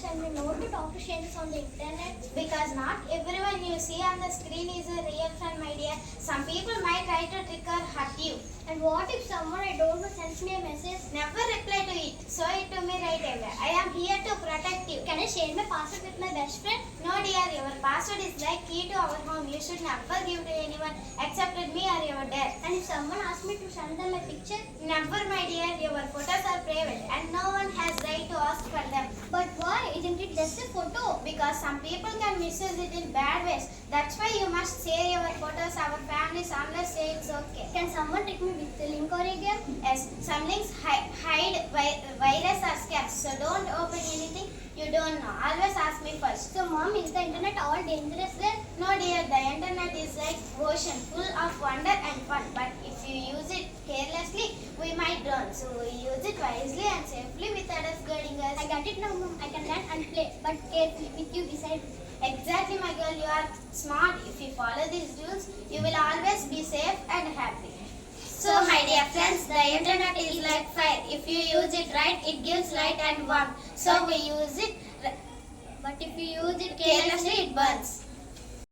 and we know to talk to strangers on the internet. Because not everyone you see on the screen is a real friend, my dear. Some people might try to trick or hurt you. And what if someone I don't know sends me a message? Never reply to it. Show it to me right away. I am here to protect you. Can I share my password with my best friend? No dear, your password is like key to our home. You should never give to anyone except me or your dad. And if someone asks me to send them a picture? Never, my dear. Your photos are private and no one has right to ask for them. But why? Isn't it just a photo? Because some people can misuse it in bad ways. That's why you must share your photos our families unless say it's okay. Can someone trick me with the link or a game? Yes, some links hide virus or scams, so don't open anything you don't know. Always ask me first. So mom, is the internet all dangerous then? No dear, the internet is like ocean full of wonder and fun. But if you use it carelessly, we might drown. So we use it wisely and safely with others guiding us. I got it now, mom. I can learn and play, but carefully with you beside me. Exactly, my girl. You are smart. If you follow these rules, you will always be safe and happy. So, my dear friends, the internet is like fire. If you use it right, it gives light and warmth. So we use it, But if you use it carelessly, it burns.